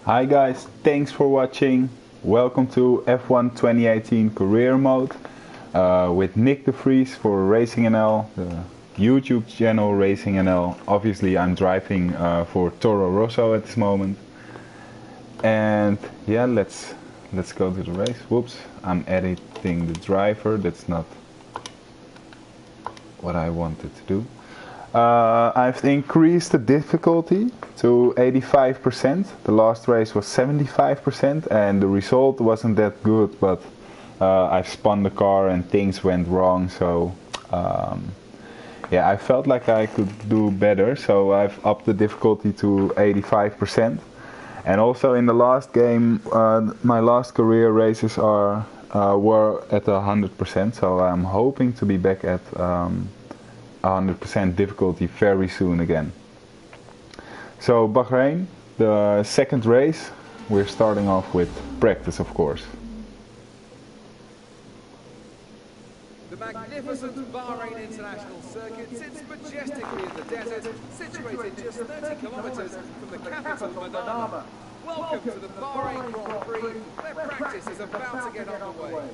Hi guys, thanks for watching. Welcome to F1 2018 career mode with Nyck the Vries for RacingNL, the YouTube channel RacingNL. Obviously I'm driving for Toro Rosso at this moment. And yeah, let's go to the race. Whoops, I'm editing the driver. That's not what I wanted to do. I've increased the difficulty to 85%. The last race was 75% and the result wasn't that good, but I've spun the car and things went wrong, so yeah, I felt like I could do better, so I've upped the difficulty to 85%. And also in the last game, my last career races were at 100%, so I'm hoping to be back at 100% difficulty very soon again. So Barain, the second race, we're starting off with practice, of course. The magnificent Barain International Circuit sits majestically in the desert, situated just 30 kilometers from the capital Manama. Welcome to the Barain Grand Prix, where practice is about to get underway.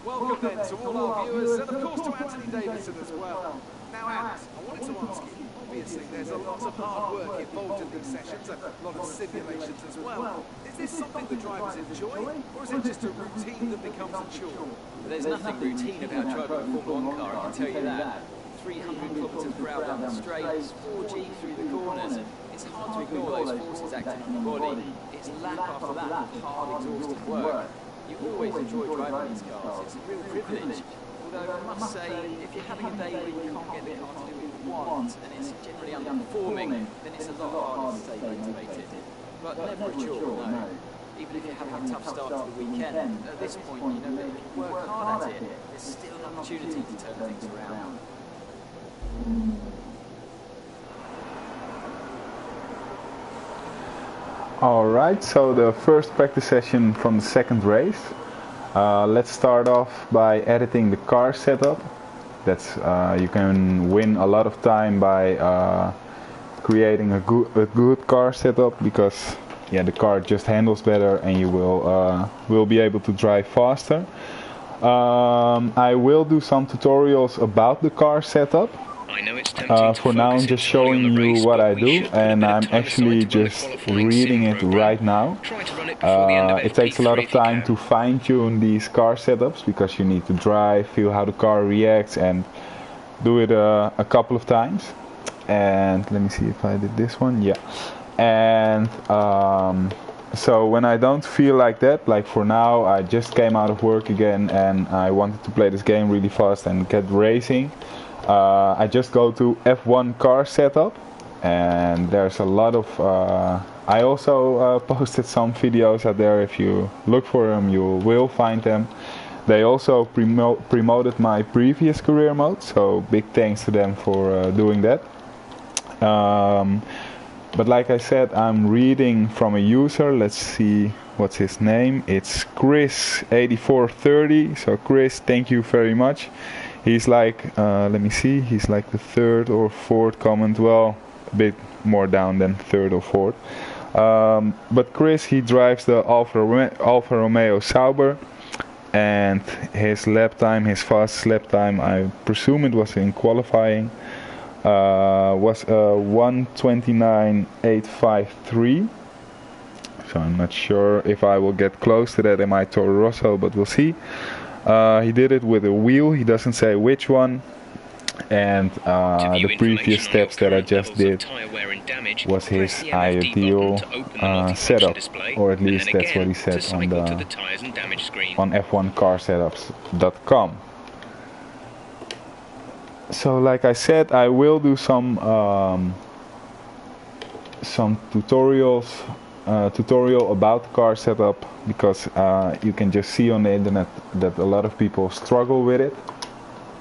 Welcome then to all our viewers and of course to Anthony Davidson as well. Now Ant, I wanted to ask you, obviously there's a lot of hard work involved in these sessions, a lot of simulations as well. Is this something the drivers enjoy, or is it just a routine that becomes a chore? There's nothing routine about driving a Formula 1 car, I can tell you that. 300 kilometres per hour down the straights, 4G through the corners. It's hard to ignore those forces acting on your body. It's lap after lap of hard, exhausting work. You always enjoy driving these cars, it's a real privilege. Although I must say, if you're having a day where you can't get the car to do what you want, and it's generally underperforming, then it's a lot harder to stay motivated. But never a chore, no. Even if you're having a tough start to the weekend, at this point you know that if you work hard at it, there's still an opportunity to turn things around. Alright, so the first practice session from the second race. Let's start off by editing the car setup. That's you can win a lot of time by creating a good car setup, because yeah, the car just handles better and you will be able to drive faster. I will do some tutorials about the car setup. For now I'm just showing you what I do, and I'm actually just reading it right now. It takes a lot of time to fine-tune these car setups, because you need to drive, feel how the car reacts, and do it a couple of times. And let me see if I did this one, yeah. And so when I don't feel like that, like for now I just came out of work again and I wanted to play this game really fast and get racing, I just go to F1 car setup, and there's a lot of I also posted some videos out there. If you look for them you will find them. They also promoted my previous career mode, so big thanks to them for doing that. But like I said, I'm reading from a user. Let's see what's his name. It's Chris8430. So Chris, thank you very much. He's like, let me see, he's like the third or fourth comment, well, a bit more down than third or fourth. But Chris, he drives the Alfa Romeo Sauber, and his lap time, his fastest lap time, I presume it was in qualifying, was 1:29.853. So I'm not sure if I will get close to that in my Toro Rosso, but we'll see. He did it with a wheel, he doesn't say which one, and the previous steps that I just did was his ideal setup, or at least that's what he said on F1carsetups.com. So like I said, I will do some tutorial about the car setup, because you can just see on the internet that a lot of people struggle with it,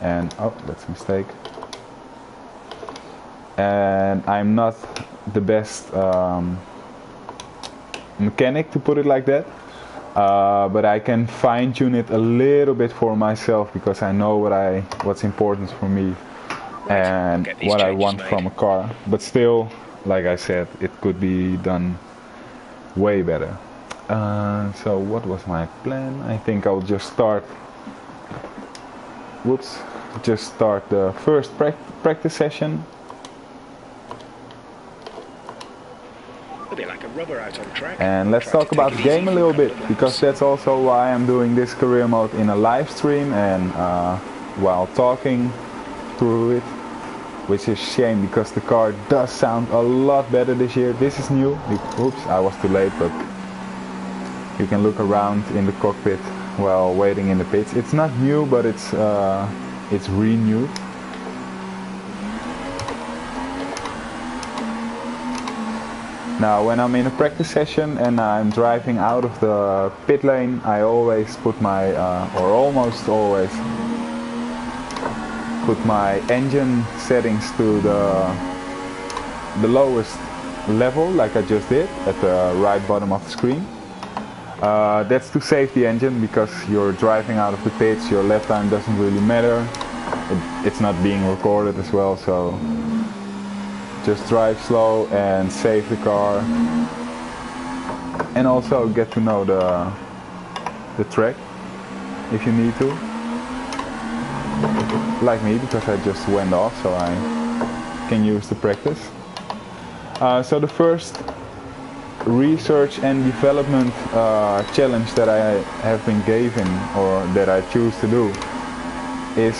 and oh, that's a mistake, and I'm not the best mechanic, to put it like that, but I can fine-tune it a little bit for myself, because I know what's important for me and what I want from a car. But still, like I said, it could be done way better. So what was my plan? I think I'll just start the first practice session. A bit like a rubber out on track. And let's talk about the game a little bit, because that's also why I'm doing this career mode in a live stream and while talking through it, which is a shame because the car does sound a lot better this year. This is new. Oops, I was too late, but you can look around in the cockpit while waiting in the pits. It's not new, but it's renewed. Now when I'm in a practice session and I'm driving out of the pit lane, I always put my, or almost always, put my engine settings to the lowest level, like I just did, at the right bottom of the screen. That's to save the engine, because you're driving out of the pits, your lap time doesn't really matter. It's not being recorded as well, so just drive slow and save the car, and also get to know the track if you need to, like me, because I just went off, so I can use the practice. So the first research and development challenge that I have been given, or that I choose to do, is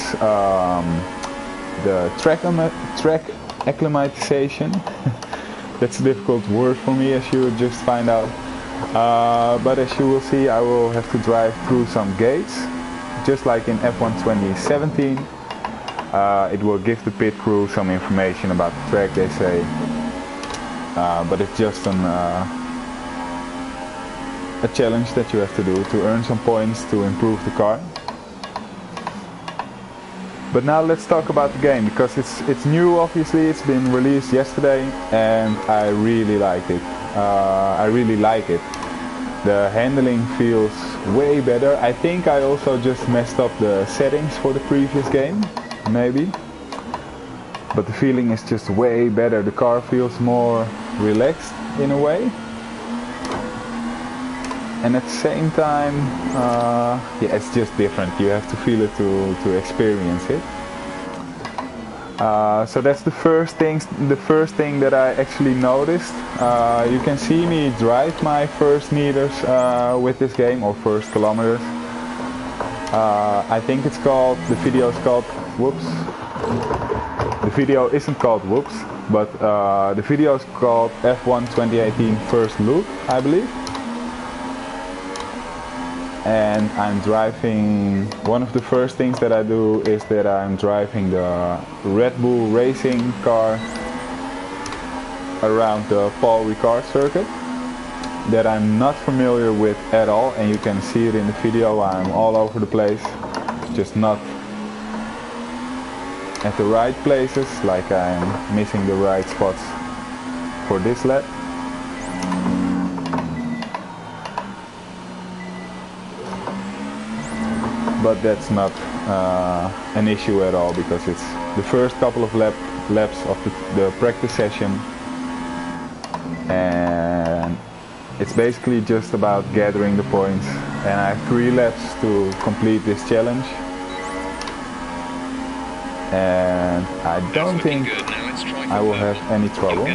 the track acclimatization. That's a difficult word for me, as you just find out. But as you will see, I will have to drive through some gates, just like in F1 2017. It will give the pit crew some information about the track, they say. But it's just a challenge that you have to do to earn some points to improve the car. But now let's talk about the game, because it's new. Obviously, it's been released yesterday, and I really like it. The handling feels way better. I think I also just messed up the settings for the previous game, maybe. But the feeling is just way better. The car feels more relaxed in a way. And at the same time, yeah, it's just different. You have to feel it to experience it. So that's the first thing that I actually noticed. You can see me drive my first meters with this game, or first kilometers. I think it's called, the video is called, whoops. The video isn't called whoops, but the video is called F1 2018 First Look, I believe. And I'm driving, one of the first things that I do is that I'm driving the Red Bull racing car around the Paul Ricard circuit, that I'm not familiar with at all, and you can see it in the video. I'm all over the place, just not at the right places, like I'm missing the right spots for this lap. But that's not an issue at all, because it's the first couple of laps of the practice session, and it's basically just about gathering the points, and I have 3 laps to complete this challenge, and I don't think I will have any trouble.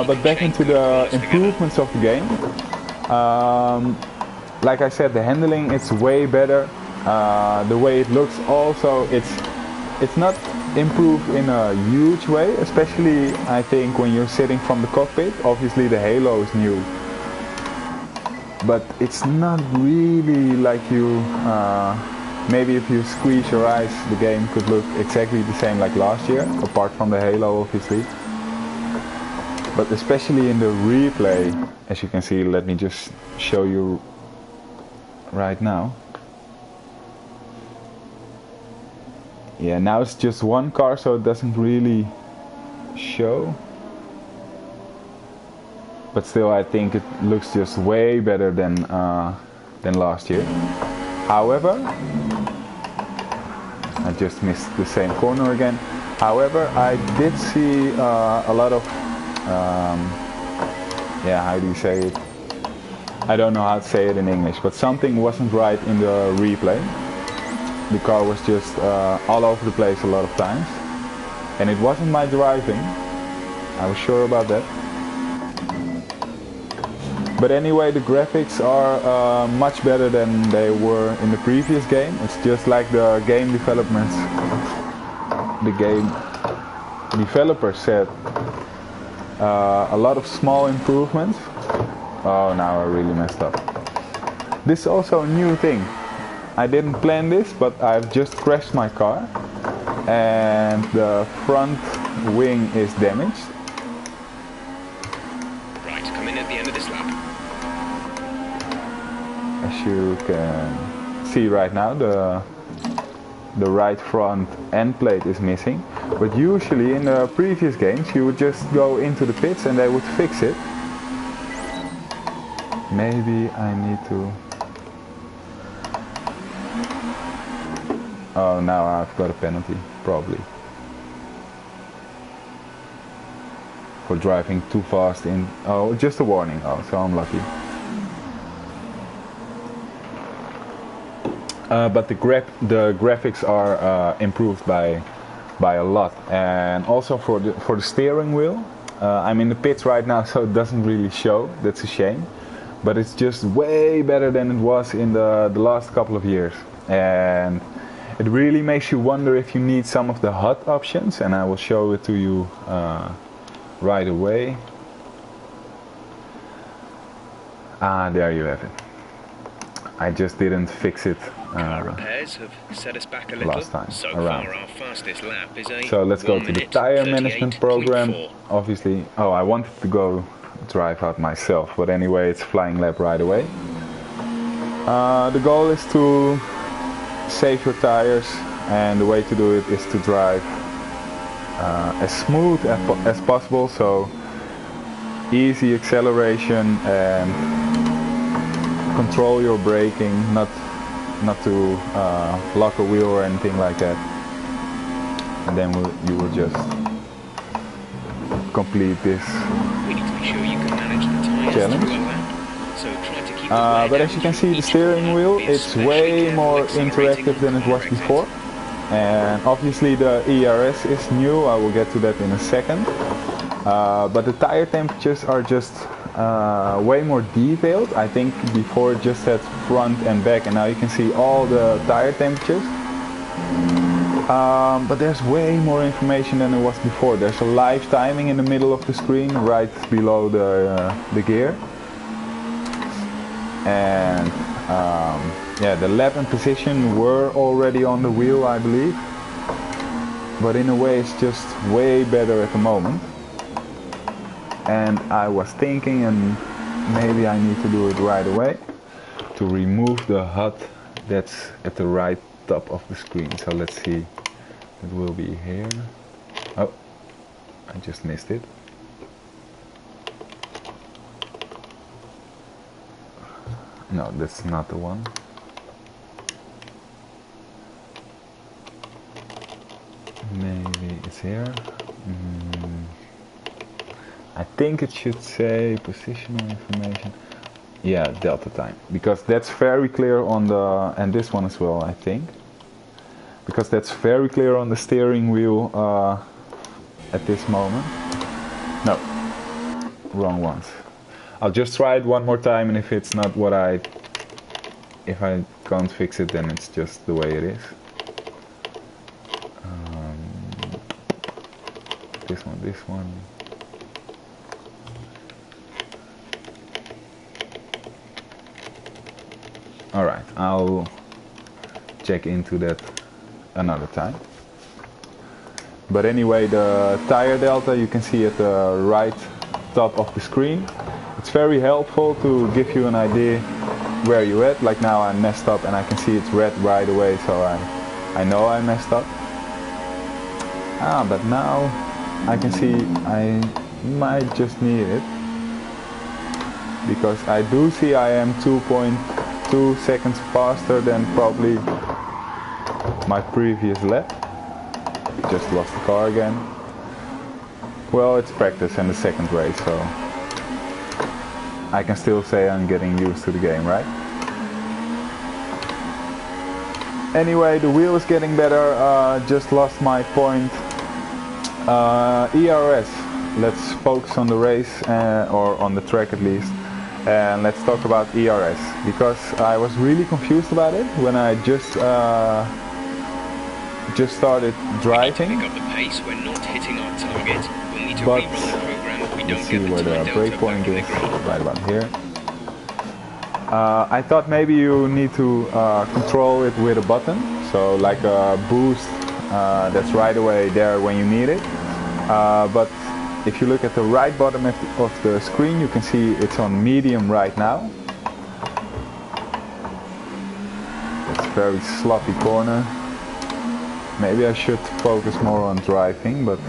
But back into the improvements of the game. Like I said, the handling, it's way better. The way it looks also, it's not improved in a huge way, especially I think when you're sitting from the cockpit. Obviously the halo is new, but it's not really like you, maybe if you squeeze your eyes, the game could look exactly the same like last year, apart from the halo obviously. But especially in the replay, as you can see, let me just show you right now. Yeah, now it's just one car, so it doesn't really show. But still, I think it looks just way better than last year. However, I just missed the same corner again. However, I did see a lot of, yeah, how do you say it? I don't know how to say it in English, but something wasn't right in the replay. The car was just all over the place a lot of times. And it wasn't my driving, I was sure about that. But anyway, the graphics are much better than they were in the previous game. It's just like the game developers said, a lot of small improvements. Oh, now I really messed up. This is also a new thing. I didn't plan this, but I've just crashed my car and the front wing is damaged. Right, come in at the end of this lap. As you can see right now, the right front end plate is missing. But usually in the previous games you would just go into the pits and they would fix it. Maybe I need to... Oh, now I've got a penalty, probably. For driving too fast in... Oh, just a warning. Oh, so I'm lucky. But the graphics are improved by a lot. And also for the steering wheel. I'm in the pits right now, so it doesn't really show. That's a shame. But it's just way better than it was in the last couple of years. And it really makes you wonder if you need some of the HUD options, and I will show it to you right away. Ah, there you have it. I just didn't fix it repairs have set us back a little. last time So around. far, our fastest lap is a So let's go to the tire management program. 38.4. Obviously, oh, I wanted to go drive out myself, but anyway, it's flying lap right away. The goal is to save your tires, and the way to do it is to drive as smooth as possible, so easy acceleration and control your braking, not to lock a wheel or anything like that, and then you will just complete this We need to be sure you can manage the tires challenge. through a lap. So try to keep the wear But down as you can through see, the each steering corner. wheel, Be it's especially way careful more accelerating interactive than it was corrected. before. And obviously the ERS is new, I will get to that in a second. But the tire temperatures are just way more detailed. I think before it just had front and back, and now you can see all the tire temperatures. But there's way more information than there was before. There's a live timing in the middle of the screen, right below the gear. And yeah, the lap and position were already on the wheel, I believe. But in a way it's just way better at the moment. And I was thinking, and maybe I need to do it right away, to remove the HUD that's at the right top of the screen. So let's see, it will be here. Oh, I just missed it. No, that's not the one. Maybe it's here. I think it should say positional information. Yeah, delta time, because that's very clear on the, and this one as well, I think, because that's very clear on the steering wheel at this moment. No, wrong ones. I'll just try it one more time, and if it's not what if I can't fix it, then it's just the way it is. This one. Alright, I'll check into that another time. But anyway, the tire delta you can see at the right top of the screen. It's very helpful to give you an idea where you're at. Like now I messed up and I can see it's red right away, so I know I messed up. But now I can see I might just need it, because I do see I am 2.2 seconds faster than probably my previous lap. just lost the car again. Well, it's practice and the second race, so I can still say I'm getting used to the game, right? Anyway, the wheel is getting better. Just lost my point. ERS. Let's focus on the race, or on the track at least. And let's talk about ERS, because I was really confused about it when I just started driving. Pick up the pace. We're not hitting our target. We'll need to But rerun the program if we don't let's get see the where time the delta brake back point in the is, green. right about here. I thought maybe you need to control it with a button, so like a boost that's right away there when you need it. But if you look at the right bottom of the screen, you can see it's on medium right now. It's a very sloppy corner. Maybe I should focus more on driving, but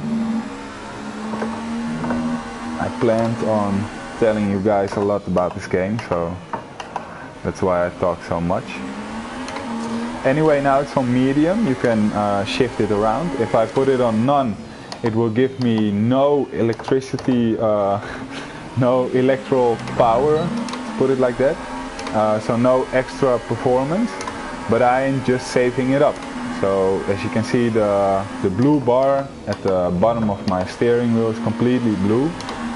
I planned on telling you guys a lot about this game, so that's why I talk so much. Anyway, now it's on medium. You can shift it around. If I put it on none, it will give me no electricity, no electoral power, to put it like that. So no extra performance, but I am just saving it up. So as you can see, the blue bar at the bottom of my steering wheel is completely blue.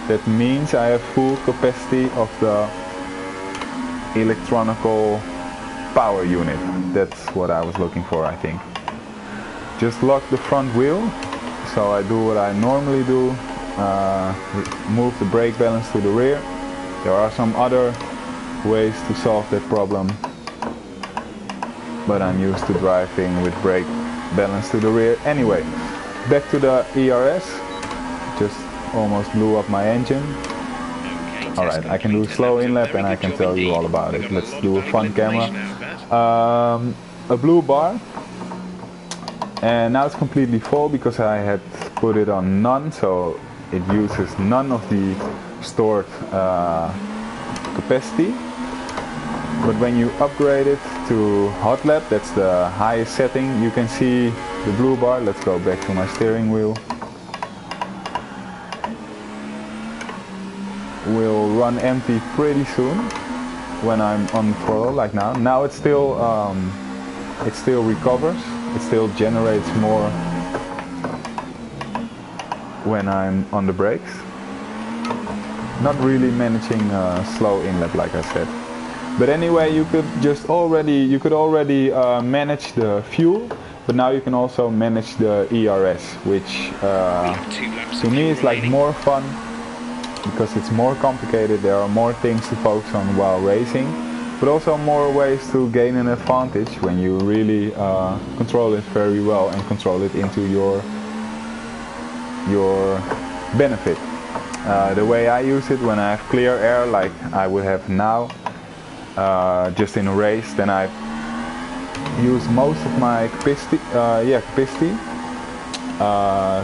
That means I have full capacity of the electronical power unit. That's what I was looking for, I think. Just lock the front wheel. So I do what I normally do, move the brake balance to the rear. There are some other ways to solve that problem, but I'm used to driving with brake balance to the rear. Anyway, back to the ERS. Just almost blew up my engine. Alright, I can do a slow in-lap and I can tell you all about it. Let's do a fun camera. A blue bar. And now it's completely full because I had put it on none, so it uses none of the stored capacity. But when you upgrade it to hot lap, that's the highest setting, you can see the blue bar. Let's go back to my steering wheel. Will run empty pretty soon when I'm on throttle, like now. Now it still recovers. It still generates more when I'm on the brakes. Not really managing slow in-lap, like I said. But anyway, you could already manage the fuel, but now you can also manage the ERS, which to me is like more fun because it's more complicated. There are more things to focus on while racing, but also more ways to gain an advantage when you really control it very well and control it into your benefit. The way I use it, when I have clear air like I would have now, just in a race, then I use most of my capacity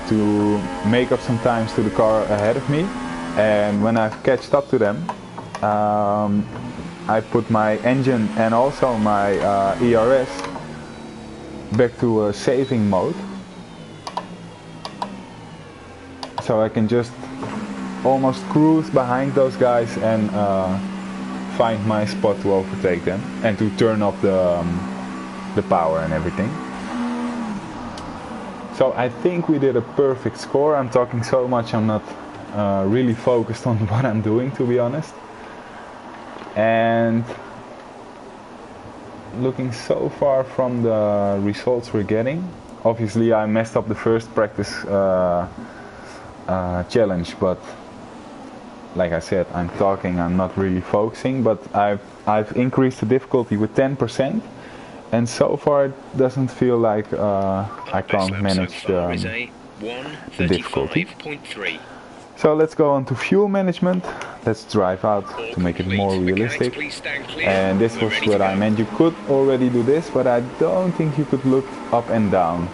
to make up some times to the car ahead of me. And when I've catched up to them, I put my engine and also my ERS back to a saving mode, so I can just almost cruise behind those guys and find my spot to overtake them and to turn off the power and everything. So I think we did a perfect score. I'm talking so much, I'm not really focused on what I'm doing, to be honest. And looking so far from the results we're getting, obviously I messed up the first practice challenge, but like I said, I'm talking, I'm not really focusing, but I've increased the difficulty with 10%, and so far it doesn't feel like I can't manage the difficulty. So let's go on to fuel management. Let's drive out to make it more realistic. And this was what I meant. You could already do this, but I don't think you could look up and down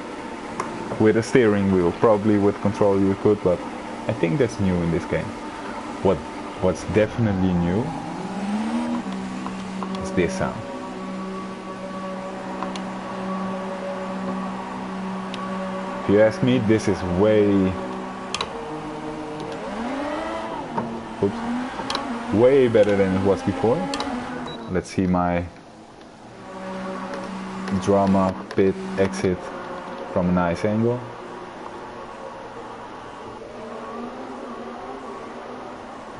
with a steering wheel. Probably with control you could, but I think that's new in this game. What's definitely new is this sound. you ask me, this is way better than it was before. Let's see my drama pit exit from a nice angle.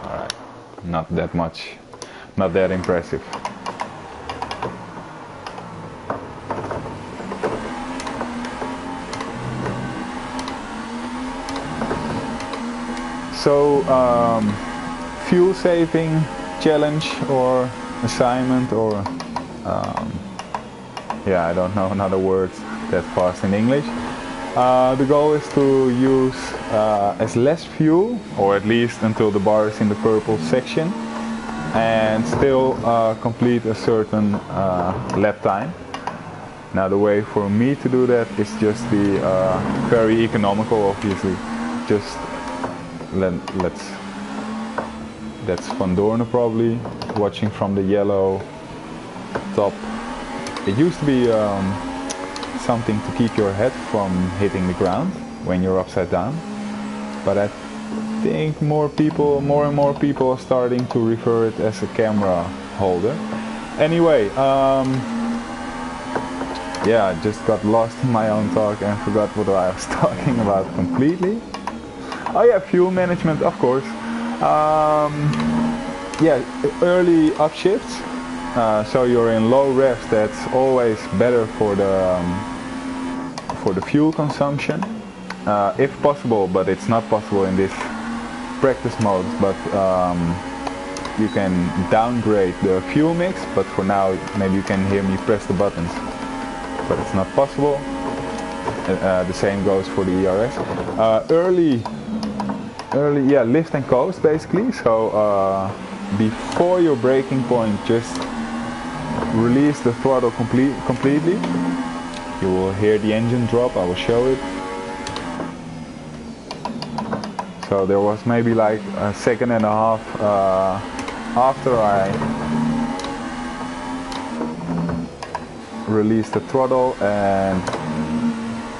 Alright, not that much, not that impressive. So, fuel saving challenge or assignment or yeah, I don't know another word that fast in English. The goal is to use as less fuel, or at least until the bar is in the purple section, and still complete a certain lap time. Now the way for me to do that is just be very economical, obviously. Just that's Van Doorne probably, watching from the yellow top. It used to be something to keep your head from hitting the ground when you're upside down, but I think more and more people are starting to refer it as a camera holder. Anyway, yeah, I just got lost in my own talk and forgot what I was talking about completely. Oh yeah, fuel management, of course. Yeah, early upshifts. So you're in low revs. That's always better for the fuel consumption, if possible. But it's not possible in this practice mode. But you can downgrade the fuel mix. But for now, maybe you can hear me press the buttons. But it's not possible. The same goes for the ERS. Early, yeah, lift and coast basically. So before your braking point, just release the throttle completely. You will hear the engine drop. I will show it. So there was maybe like a second and a half after I released the throttle, and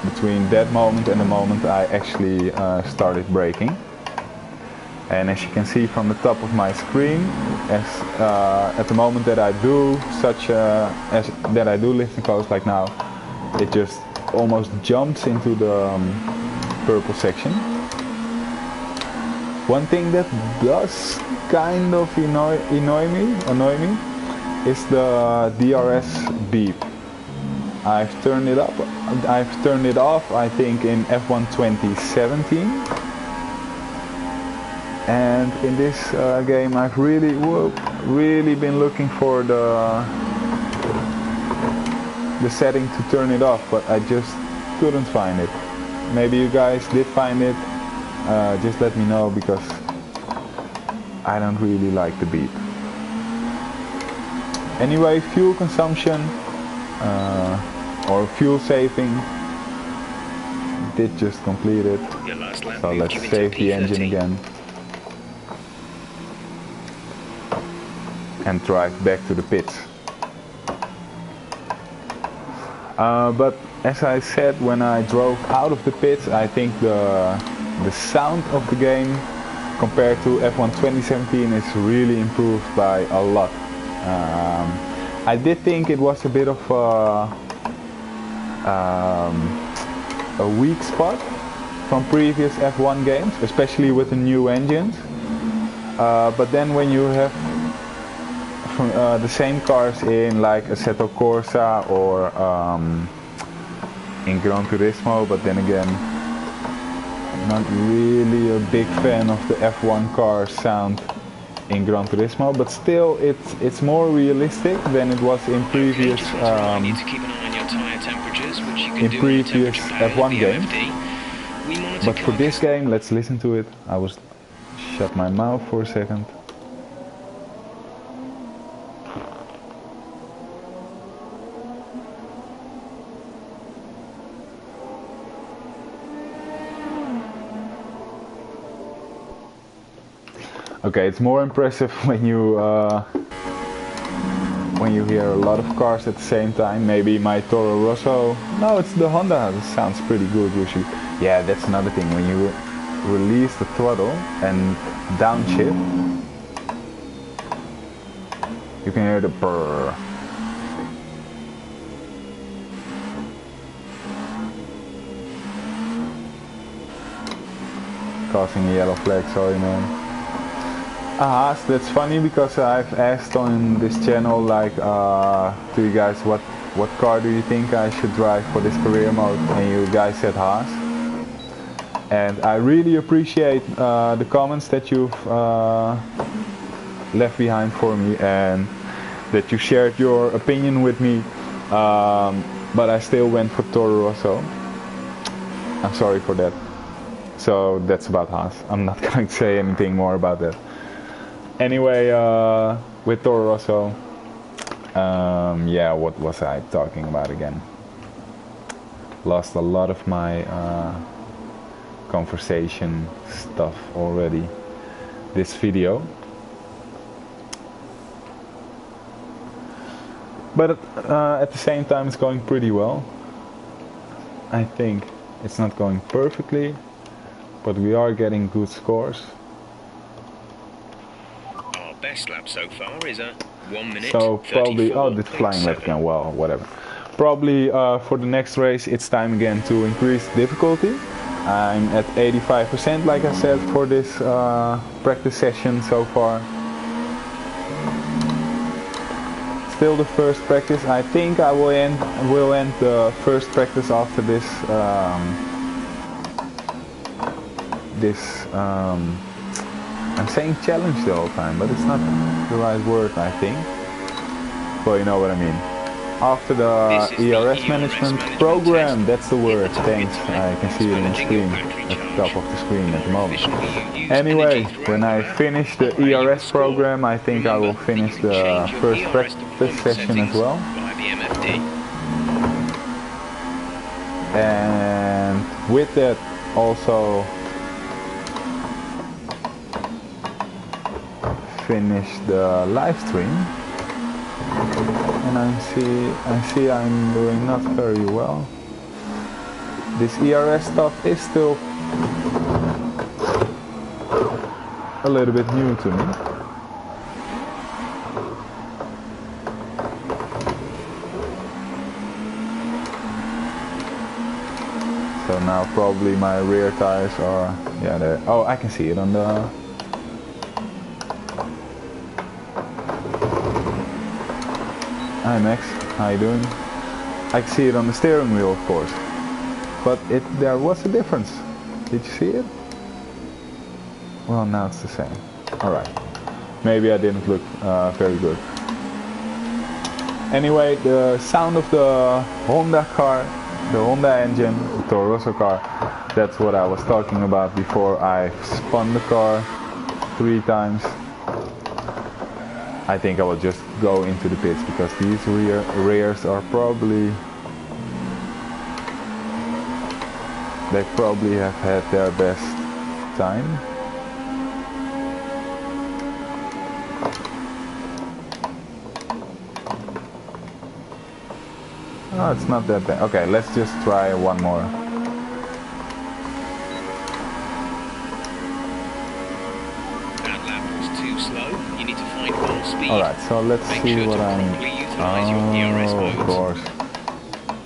between that moment and the moment I actually started braking. And as you can see from the top of my screen, at the moment that I do that I do lift and coast like now, it just almost jumps into the purple section. One thing that does kind of annoy me is the DRS beep. I've turned it up. I've turned it off, I think, in F1 2017. And in this game, I've really been looking for the setting to turn it off, but I just couldn't find it. Maybe you guys did find it. Just let me know, because I don't really like the beep. Anyway, fuel consumption or fuel saving did just complete it. So let's save the engine again and drive back to the pits. But as I said, when I drove out of the pits, I think the sound of the game compared to F1 2017 is really improved by a lot. I did think it was a bit of a weak spot from previous F1 games, especially with the new engines. But then when you have the same cars in like Assetto Corsa or in Gran Turismo, but then again, I'm not really a big fan of the F1 car sound in Gran Turismo, but still it's more realistic than it was in previous F1 games. But for this game, let's listen to it. I will shut my mouth for a second. Okay, it's more impressive when you when you hear a lot of cars at the same time. Maybe my Toro Rosso. No, it's the Honda. It sounds pretty good usually. Yeah, that's another thing. When you release the throttle and downshift, you can hear the purr. Causing a yellow flag, sorry man. That's funny because I've asked on this channel like to you guys what car do you think I should drive for this career mode, and you guys said Haas. And I really appreciate the comments that you've left behind for me and that you shared your opinion with me, but I still went for Toro Rosso. I'm sorry for that. So that's about Haas. I'm not going to say anything more about that. Anyway, with Toro Rosso, yeah, what was I talking about again? Lost a lot of my conversation stuff already this video. But at the same time it's going pretty well. I think it's not going perfectly, but we are getting good scores. Our best lap so far is a 1 minute. So probably, oh, this flying left again, well, whatever. Probably for the next race it's time again to increase difficulty. I'm at 85% like I said for this practice session so far. Still the first practice. I think I will end the first practice after this I'm saying challenge the whole time, but it's not the right word, I think. But you know what I mean. After the ERS management program, that's the word. Thanks. I can see it on the screen, at the top of the screen at the moment. Anyway, when I finish the ERS program, I think I will finish the first practice session as well. And with that also finish the live stream. And I see I'm doing not very well. This ERS stuff is still a little bit new to me. So now probably my rear tires are, yeah, there. Oh, I can see it on the. Hi Max, how you doing? I can see it on the steering wheel, of course, but there was a difference. Did you see it? Well, now it's the same. Alright, maybe I didn't look very good. Anyway, the sound of the Honda car, the Honda engine, the Toro Rosso car, that's what I was talking about before I spun the car 3 times. I think I will just go into the pits because these rears are probably, they probably have had their best time. Oh, it's not that bad. Okay, let's just try one more. Alright, so let's see what I'm... Oh, of course.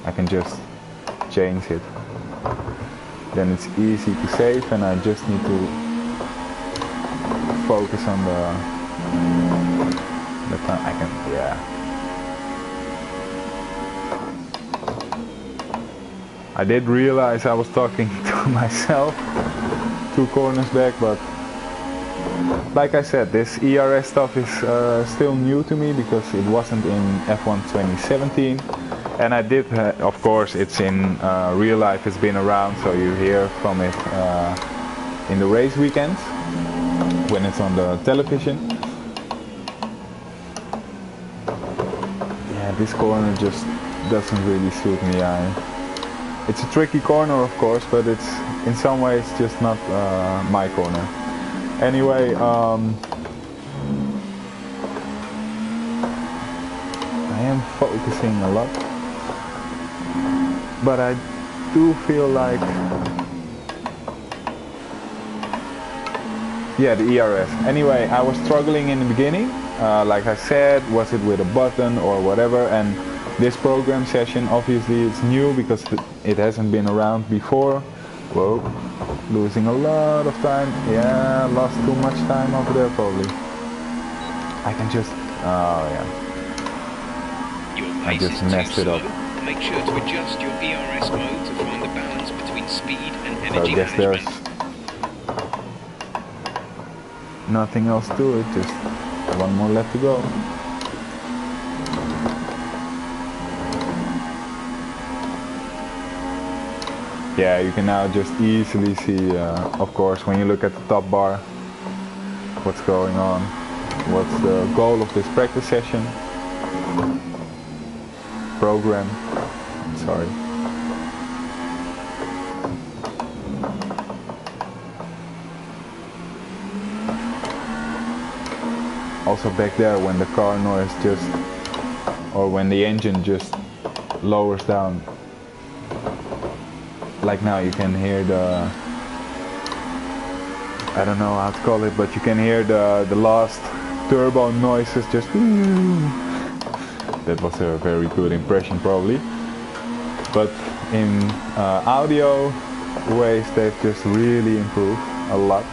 I can just change it. Then it's easy to save and I just need to focus on the time. I can, yeah. I did realize I was talking to myself 2 corners back, but like I said, this ERS stuff is still new to me because it wasn't in F1 2017, and I did, of course, it's in real life, it's been around, so you hear from it in the race weekends when it's on the television. Yeah, this corner just doesn't really suit me. It's a tricky corner, of course, but it's in some ways just not my corner. Anyway, I am focusing a lot, but I do feel like, yeah, the ERS. Anyway, I was struggling in the beginning, like I said, was it with a button or whatever, and this program session obviously it's new because it hasn't been around before. Whoa, losing a lot of time. Yeah, lost too much time over there probably. I can just, oh yeah. I just messed it up. Make sure to adjust your ERS mode to find the balance between speed and energy So I guess there's nothing else to it, just one more left to go. Yeah, you can now just easily see, of course, when you look at the top bar, what's going on, what's the goal of this practice session, program, sorry. Also back there when the car noise just, or when the engine just lowers down, like now you can hear the, I don't know how to call it, but you can hear the last turbo noises just, that was a very good impression probably, but in audio ways they've just really improved a lot.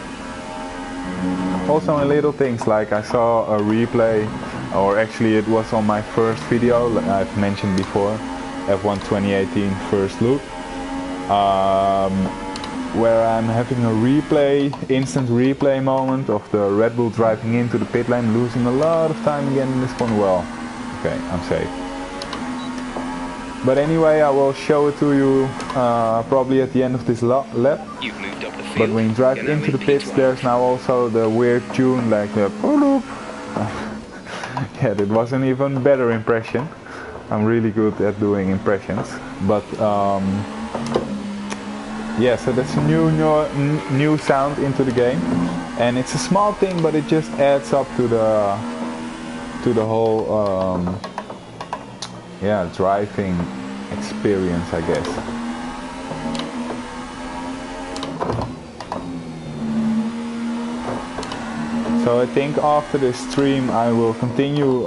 Also in little things, like I saw a replay, or actually it was on my first video I've mentioned before, F1 2018 first look, where I'm having a replay, instant replay moment of the Red Bull driving into the pit lane, losing a lot of time again in this one. Well, okay, I'm safe. But anyway, I will show it to you probably at the end of this lap. You've moved up the field. But when you drive into the pits, there's now also the weird tune like the yeah, that was an even better impression. I'm really good at doing impressions, but yeah, so that's a new sound into the game, and it's a small thing, but it just adds up to the whole yeah, driving experience, I guess. So I think after this stream I will continue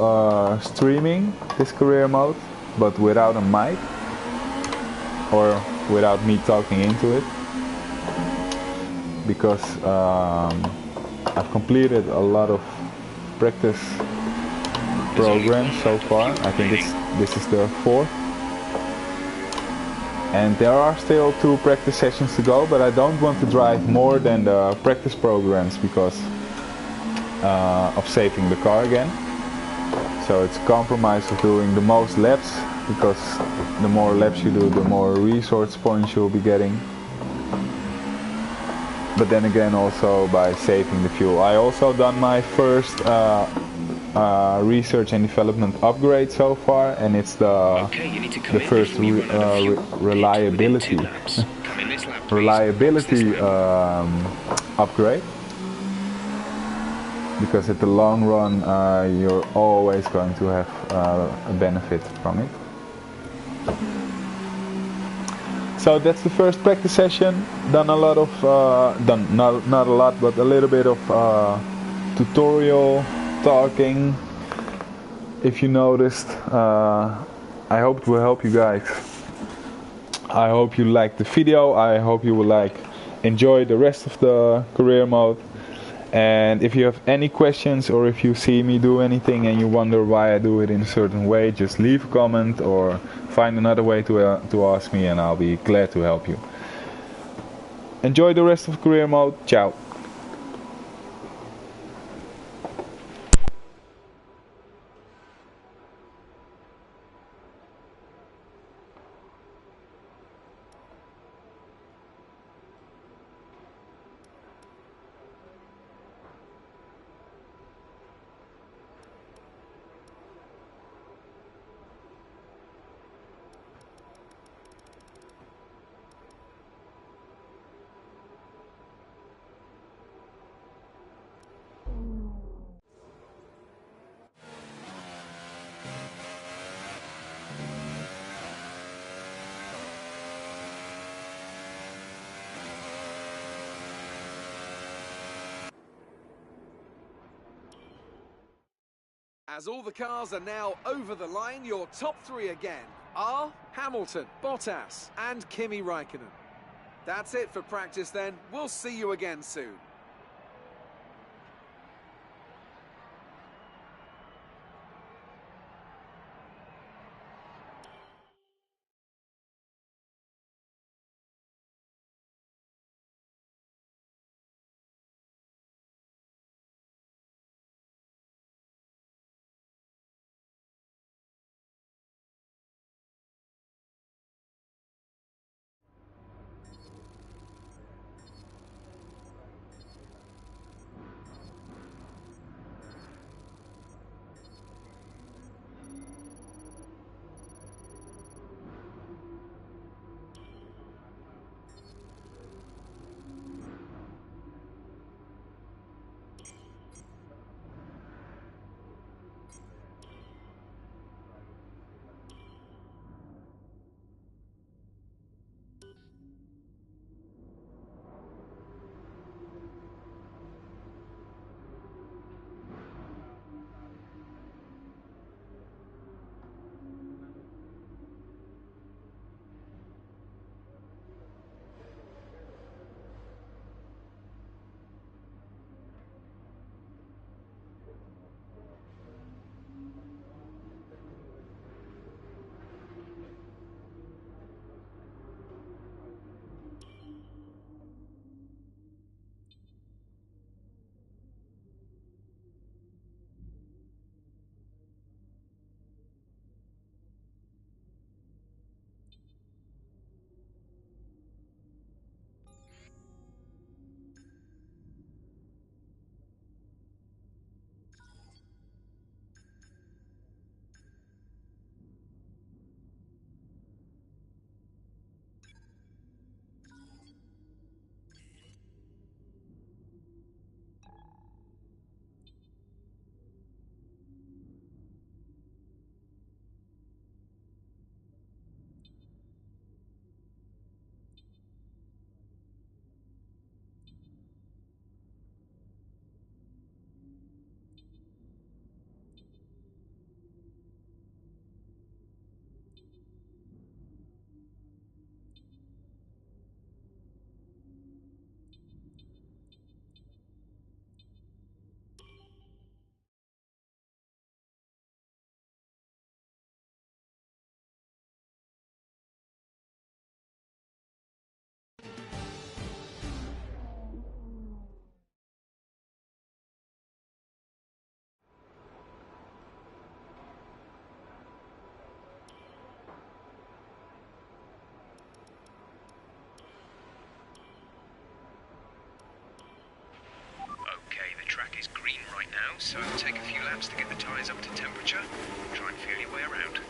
streaming this career mode, but without a mic or without me talking into it, because I've completed a lot of practice programs so far. I think this is the 4th, and there are still 2 practice sessions to go, but I don't want to drive more than the practice programs because of saving the car again. So it's a compromise of doing the most laps, because the more laps you do, the more resource points you'll be getting. But then again, also by saving the fuel. I also done my first research and development upgrade so far, and it's the first reliability upgrade. Because at the long run you're always going to have a benefit from it. So that's the first practice session. Done a lot of, not a lot, but a little bit of tutorial talking. If you noticed, I hope it will help you guys. I hope you liked the video. I hope you will enjoy the rest of the career mode. And if you have any questions, or if you see me do anything and you wonder why I do it in a certain way, just leave a comment or find another way to ask me, and I'll be glad to help you. Enjoy the rest of career mode. Ciao. As all the cars are now over the line, your top three again are Hamilton, Bottas and Kimi Räikkönen. That's it for practice then. We'll see you again soon. Track is green right now, so take a few laps to get the tyres up to temperature. Try and feel your way around.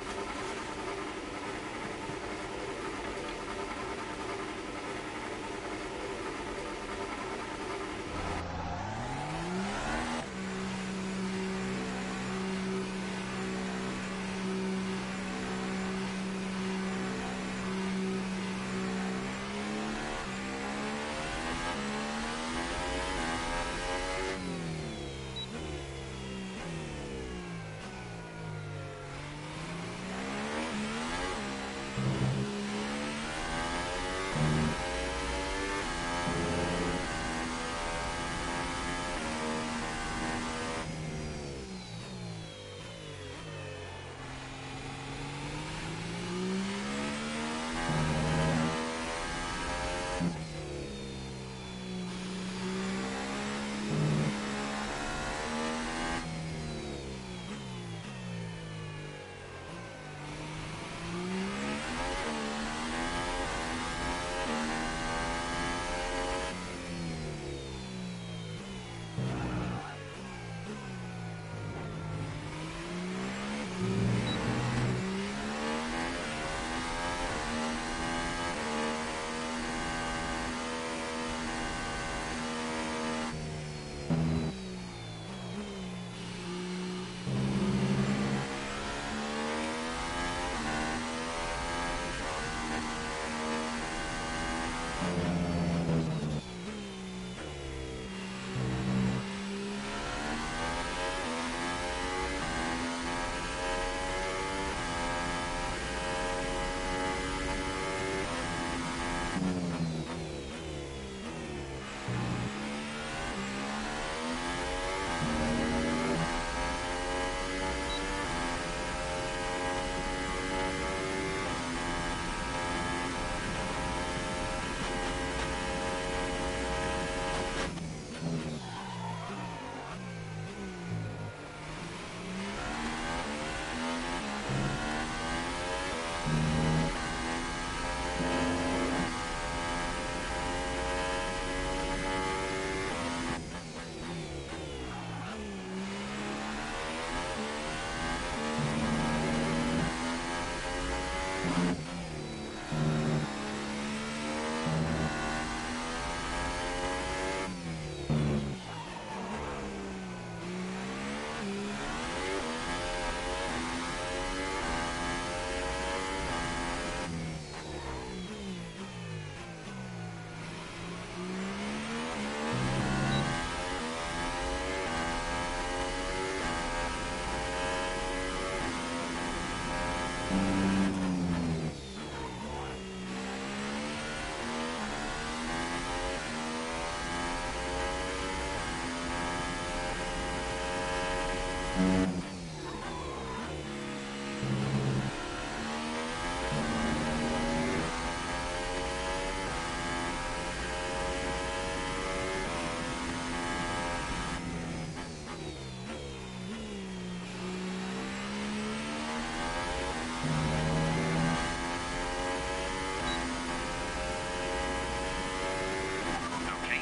Okay,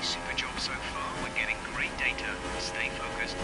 super job so far. We're getting great data. Stay focused.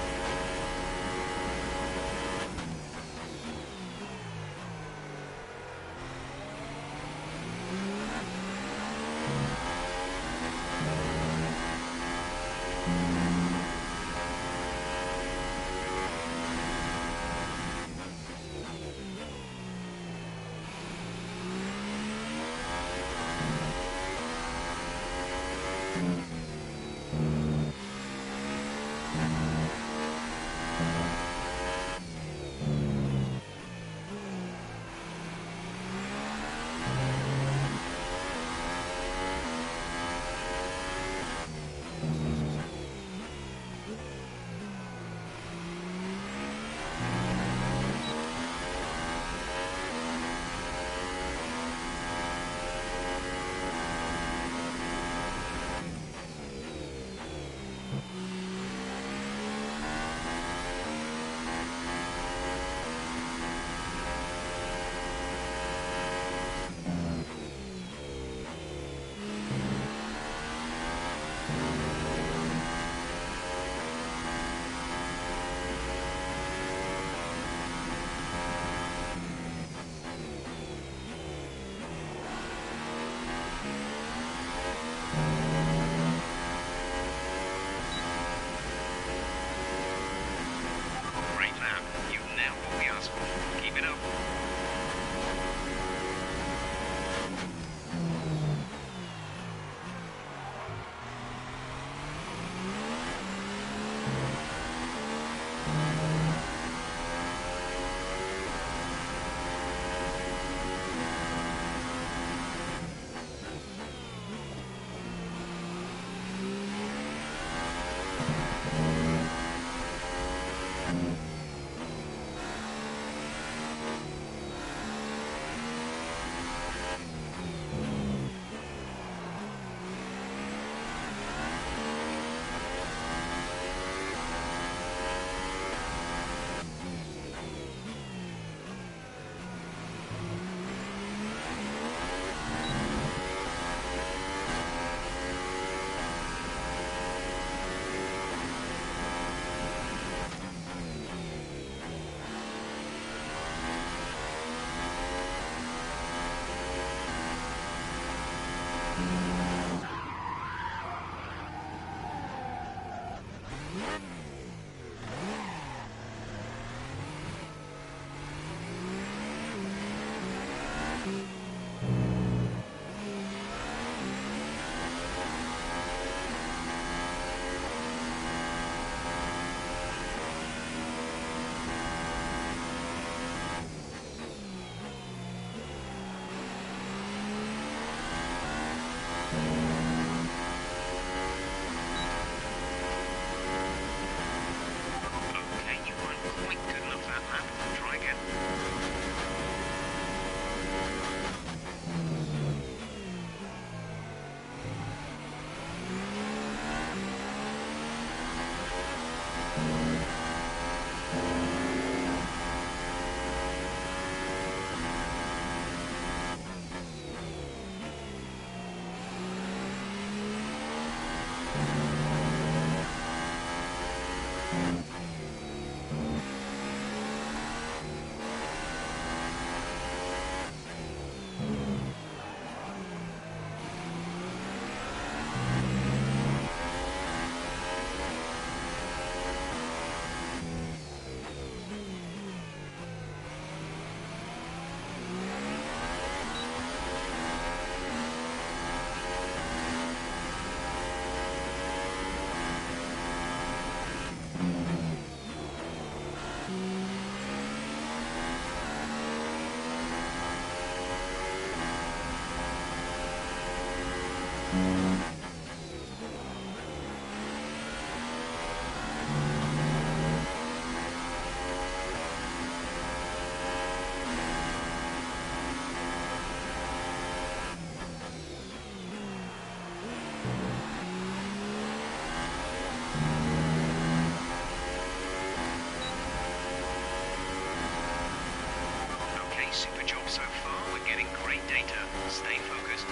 Okay, super job so far. We're getting great data. Stay focused.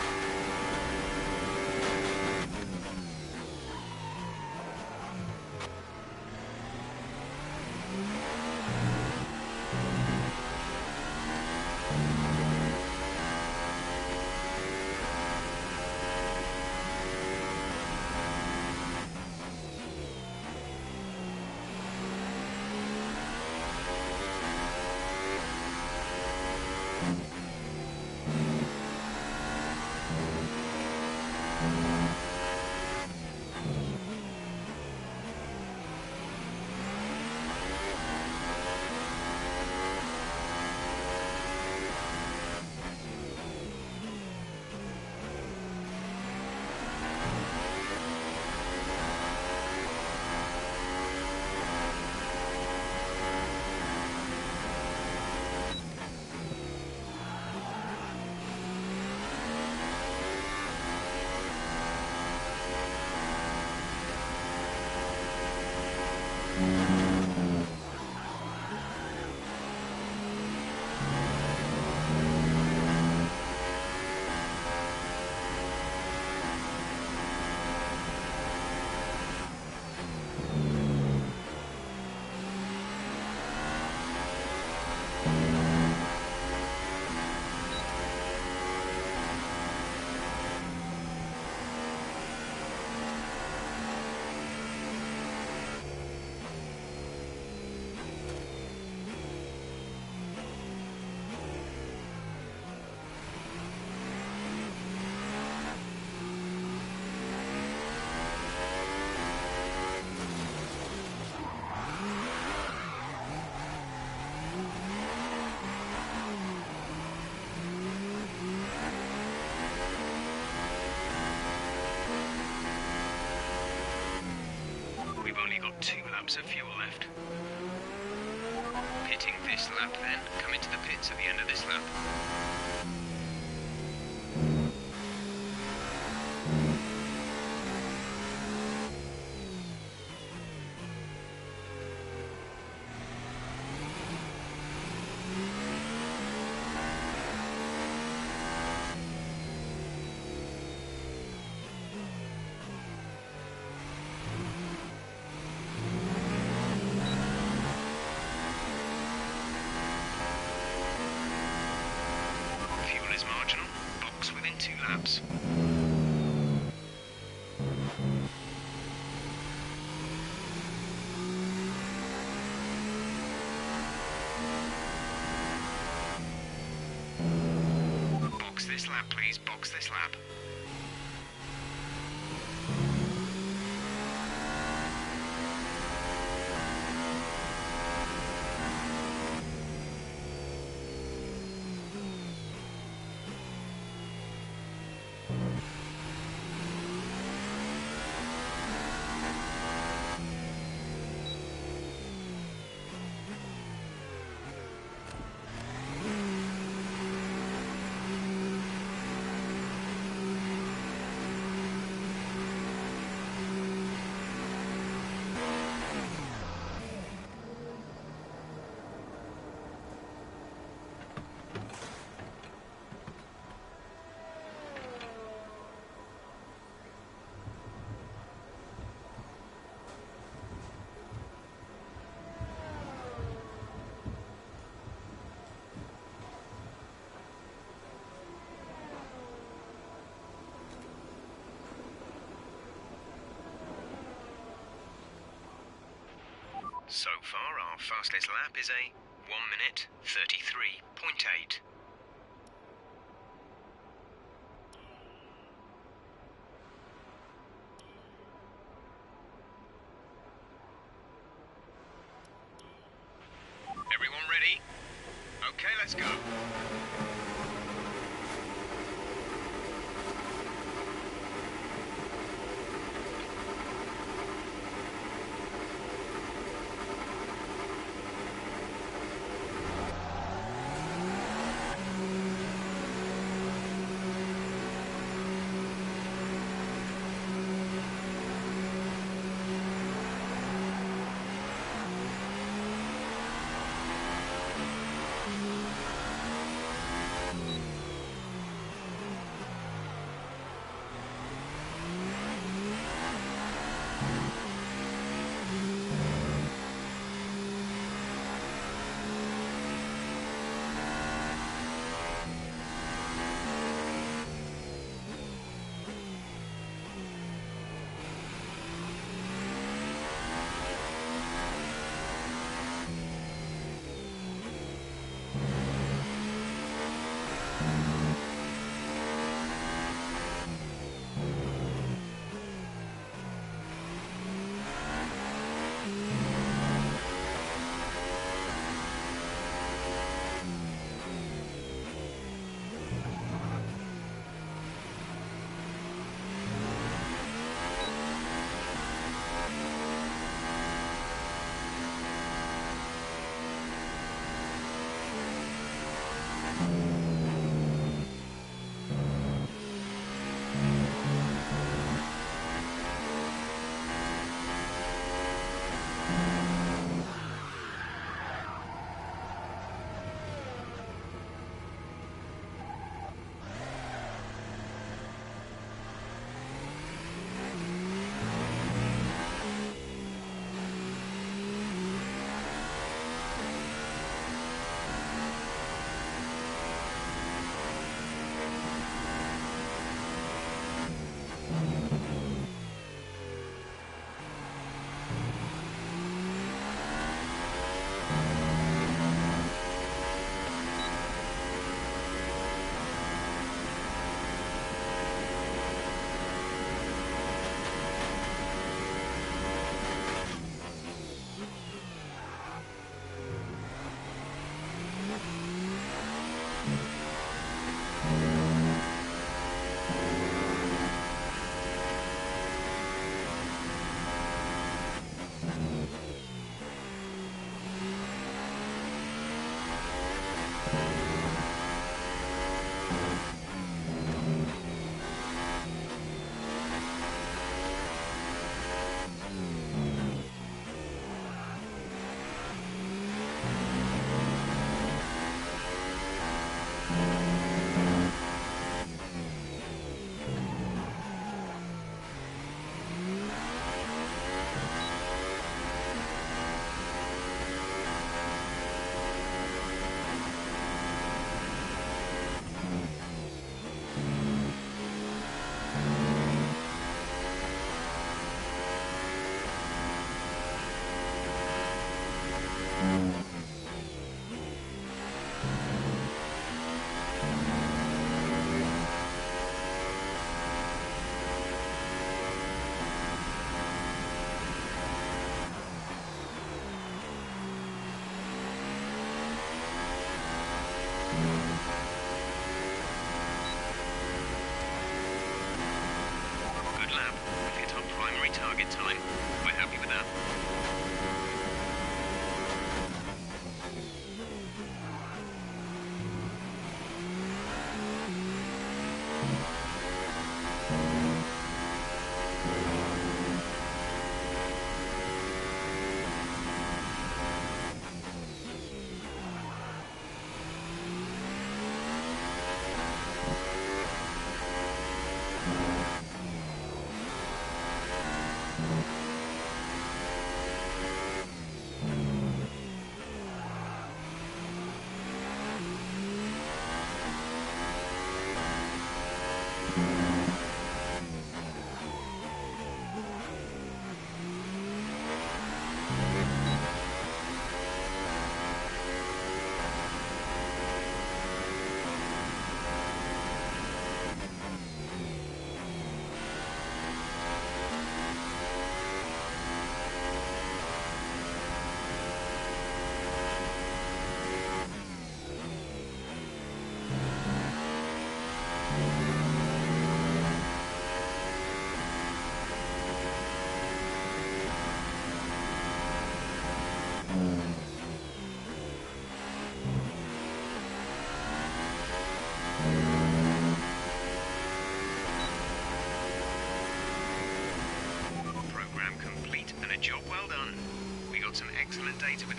We've only got 2 laps of fuel left. Pitting this lap then. Come into the pits at the end of this lap. Fuel is marginal. Box within 2 laps. Box this lap, please. Box this lap. So far, our fastest lap is a 1 minute 33.8. Everyone ready? Okay, let's go.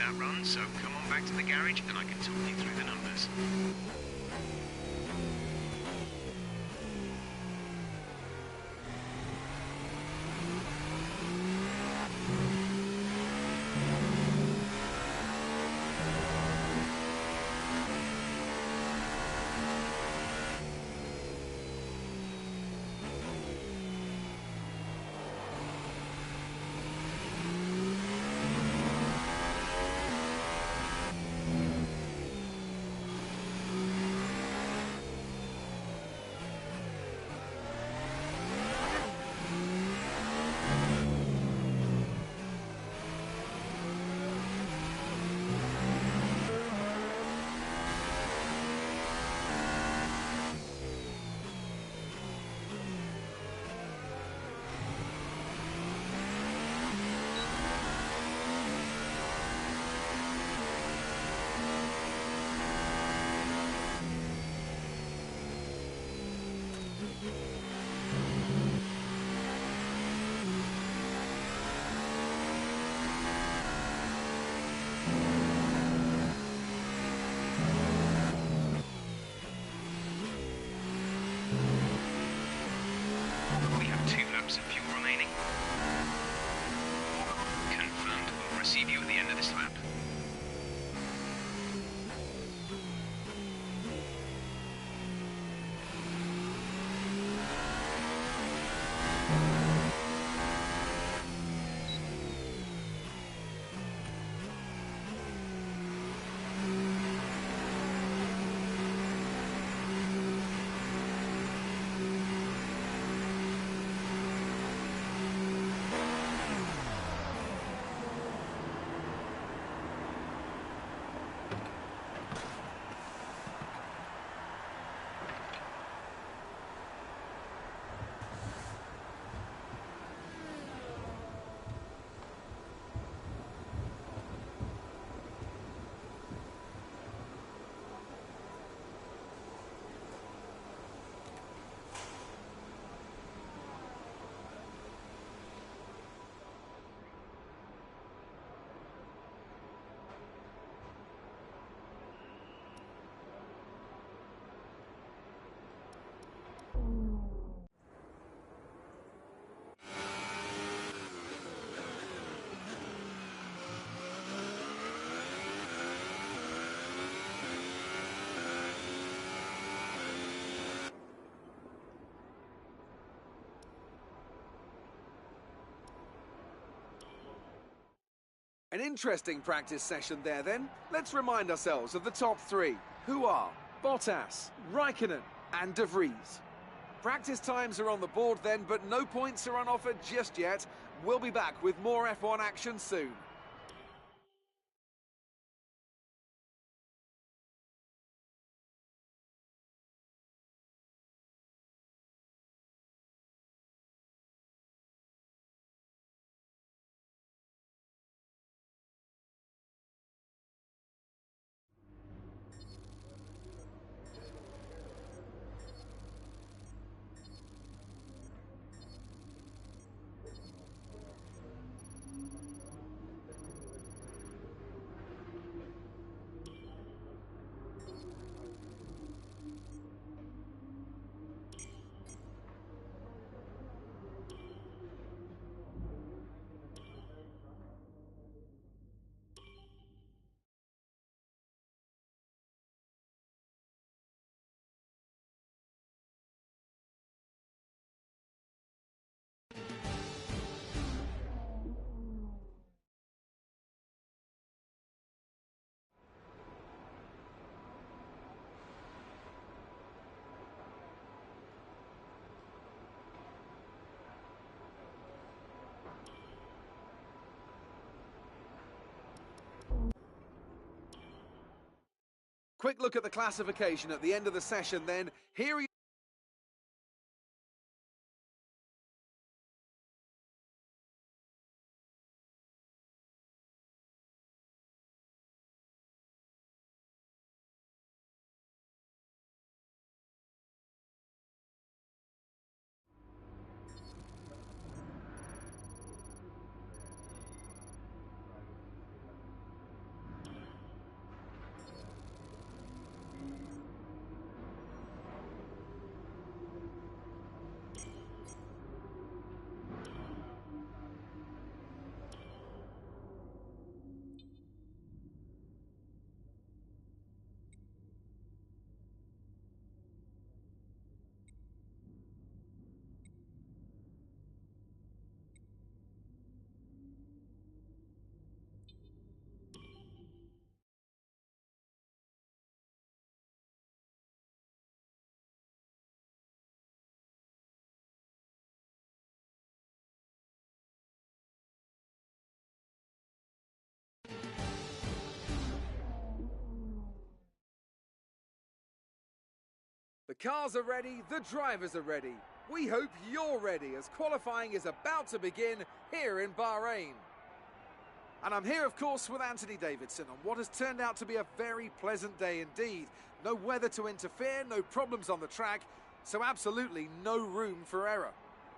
that run, so come on back to the garage and I can talk you through the numbers. We have 2 laps of fuel remaining. Confirmed. We'll receive you at the end of this lap. An interesting practice session there then. Let's remind ourselves of the top 3, who are Bottas, Raikkonen and De Vries. Practice times are on the board then, but no points are on offer just yet. We'll be back with more F1 action soon. Quick look at the classification at the end of the session then. Here are cars are ready, the drivers are ready. We hope you're ready as qualifying is about to begin here in Bahrain. And I'm here, of course, with Anthony Davidson on what has turned out to be a very pleasant day indeed. No weather to interfere, no problems on the track, so absolutely no room for error.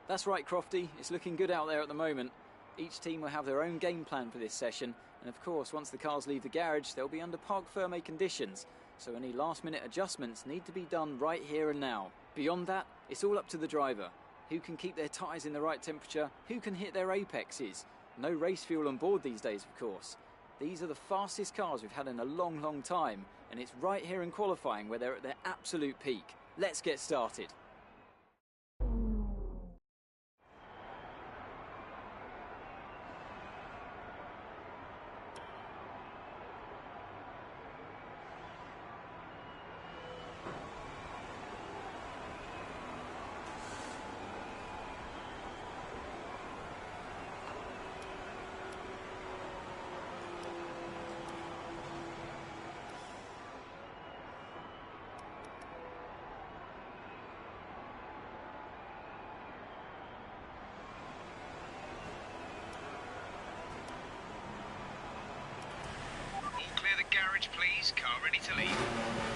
That's right, Crofty. It's looking good out there at the moment. Each team will have their own game plan for this session, and of course, once the cars leave the garage, they'll be under parc fermé conditions, so any last-minute adjustments need to be done right here and now. Beyond that, it's all up to the driver. Who can keep their tyres in the right temperature? Who can hit their apexes? No race fuel on board these days, of course. These are the fastest cars we've had in a long, long time, and it's right here in qualifying where they're at their absolute peak. Let's get started. Clear the garage, please. Car ready to leave.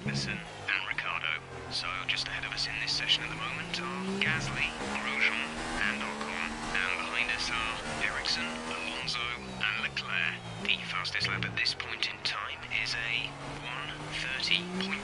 Magnussen and Ricciardo. So just ahead of us in this session at the moment are Gasly, Grosjean and Ocon. And behind us are Ericsson, Alonso and Leclerc. The fastest lap at this point in time is a 1:30.4.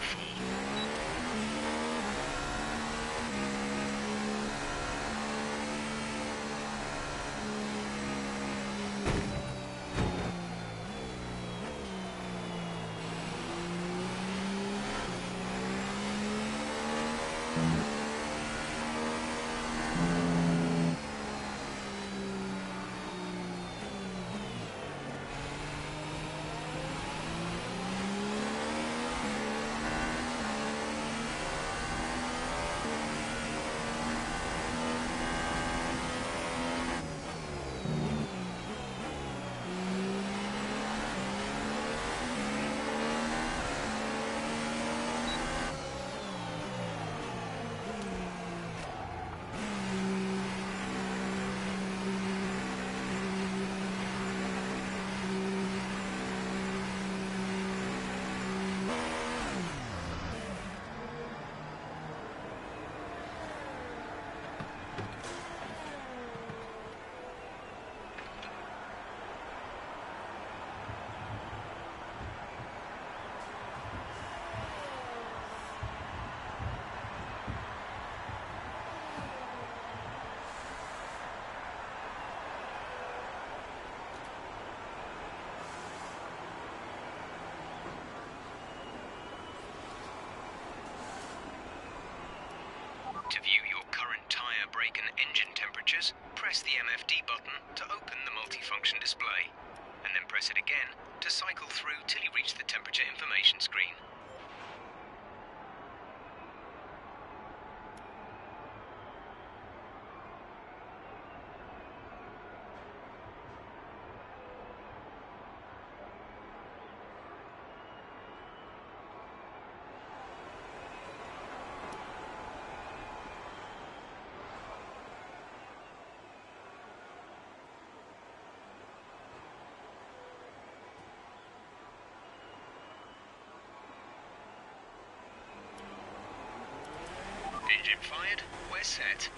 To view your current tyre, brake and engine temperatures, press the MFD button to open the multifunction display, and then press it again to cycle through till you reach the temperature information screen. Engine fired, we're set.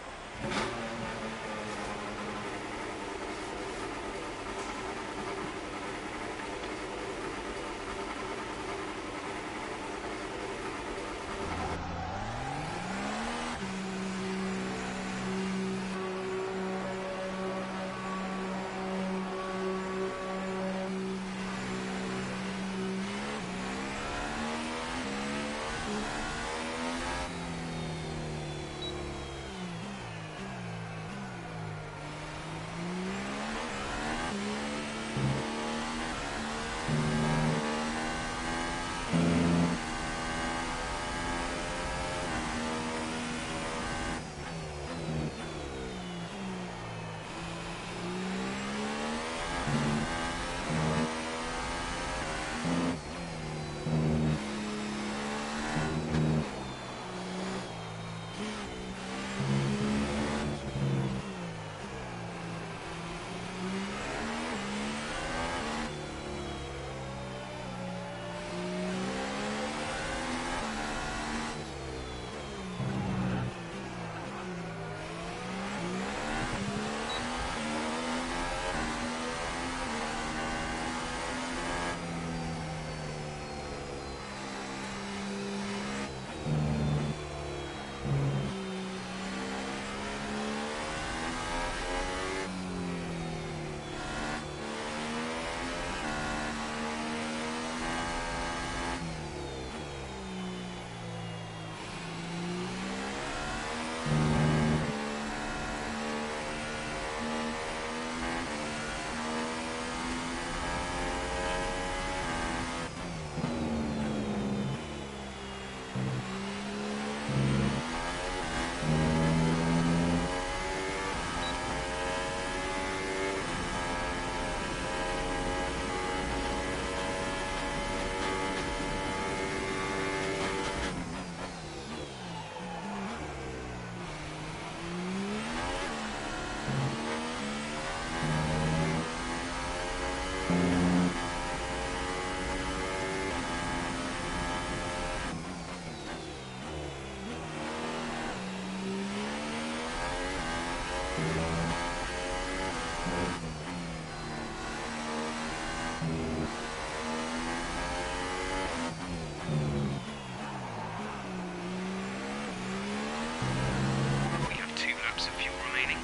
laps of fuel remaining.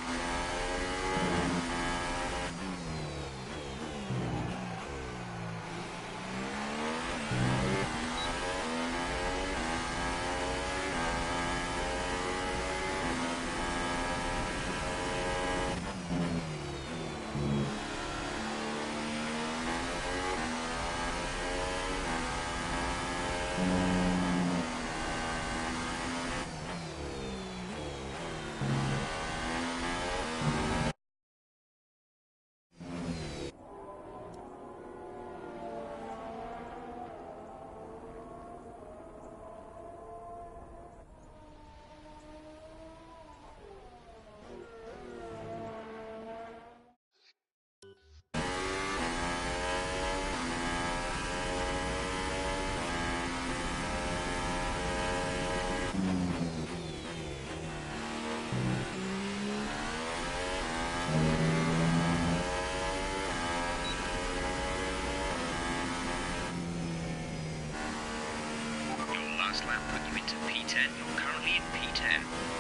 Last lap put you into P10. You're currently in P10.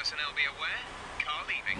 personnel be aware? Car leaving.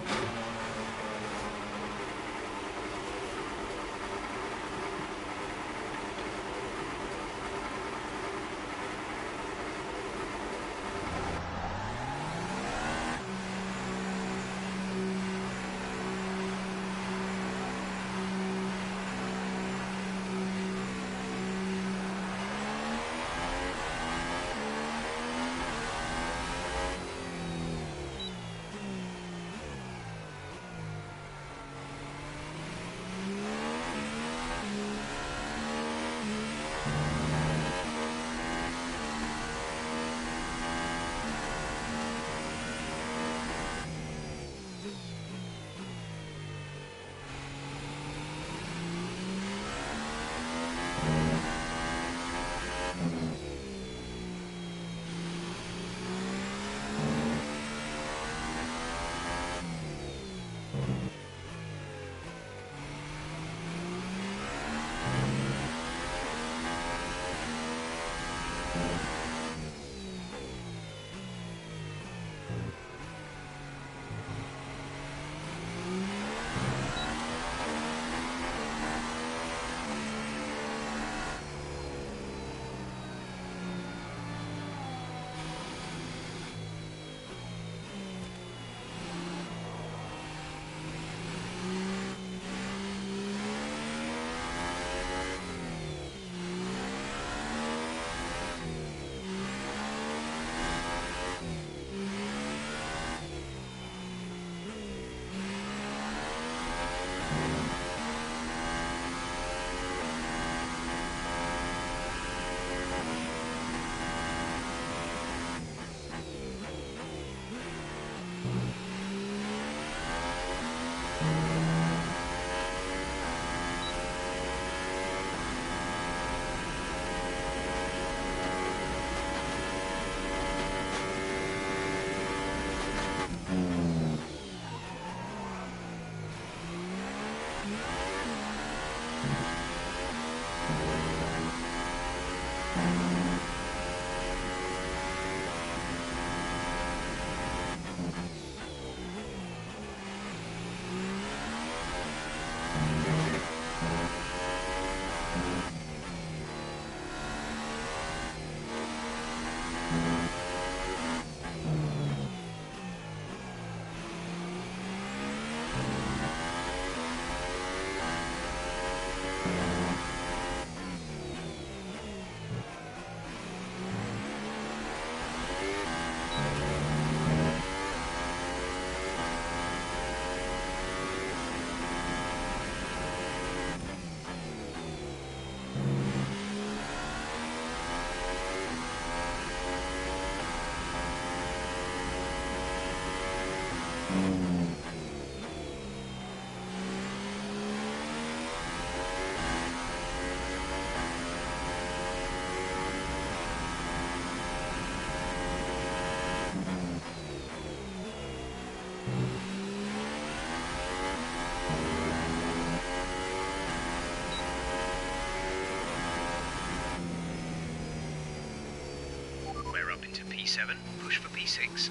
Into P7, push for P6.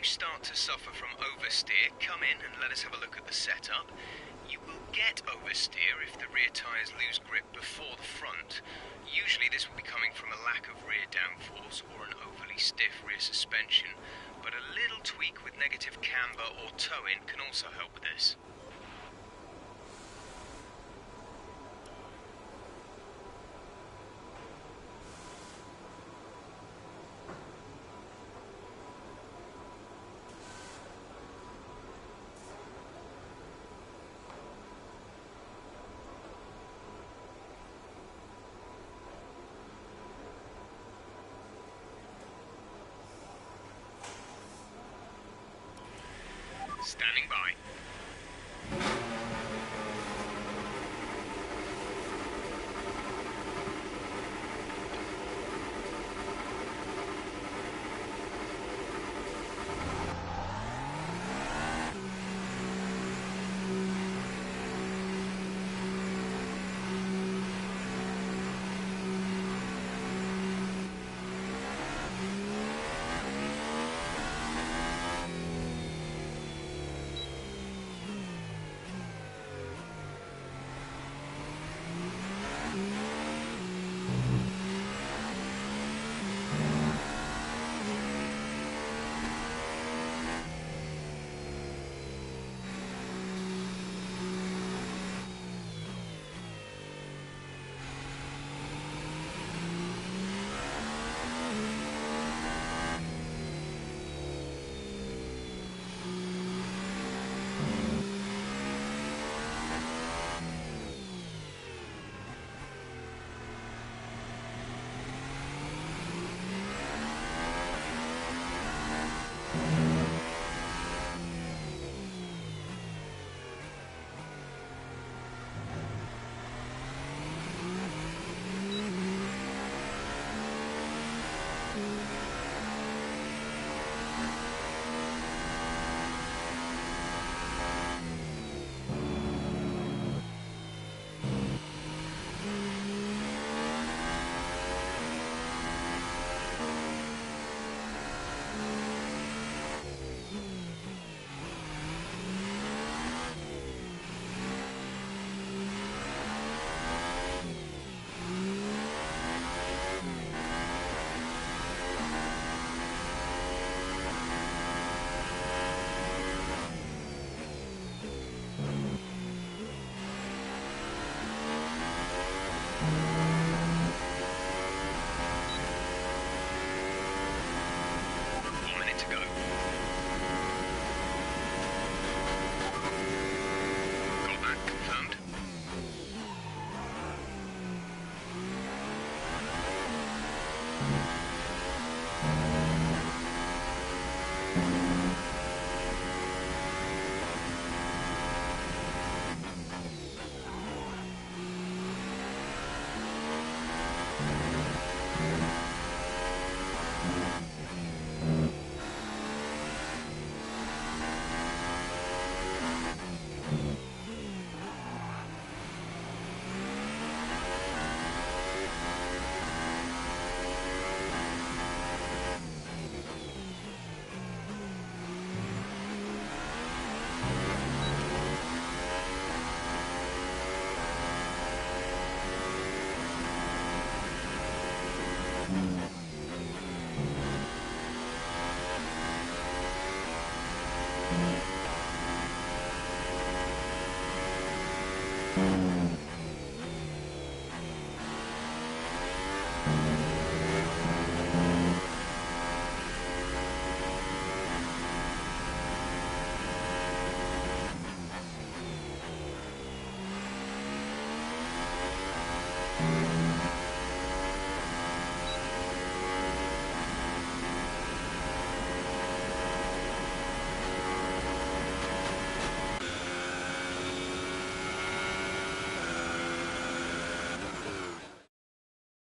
you start to suffer from oversteer, come in and let us have a look at the setup. You will get oversteer if the rear tyres lose grip before the front. Usually this will be coming from a lack of rear downforce or an overly stiff rear suspension, but a little tweak with negative camber or toe-in can also help with this. Standing by.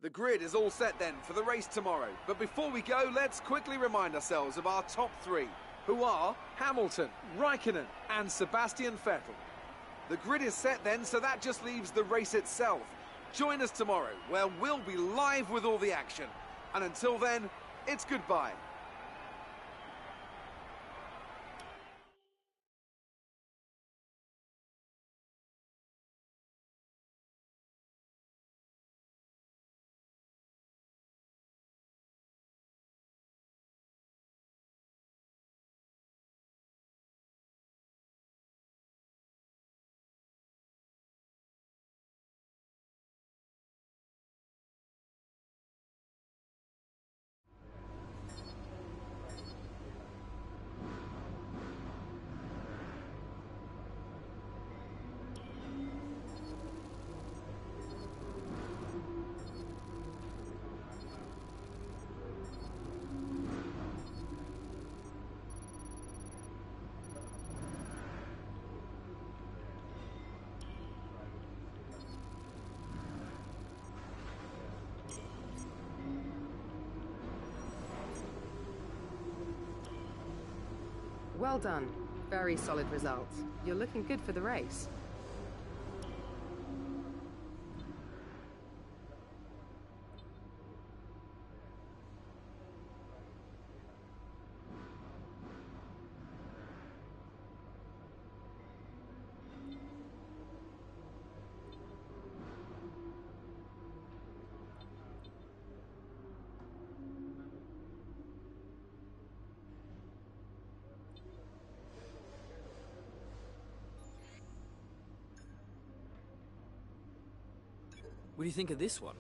The grid is all set then for the race tomorrow. But before we go, let's quickly remind ourselves of our top three, who are Hamilton, Raikkonen and Sebastian Vettel. The grid is set then, so that just leaves the race itself. Join us tomorrow, where we'll be live with all the action. And until then, it's goodbye. Well done. Very solid results. You're looking good for the race. What do you think of this one?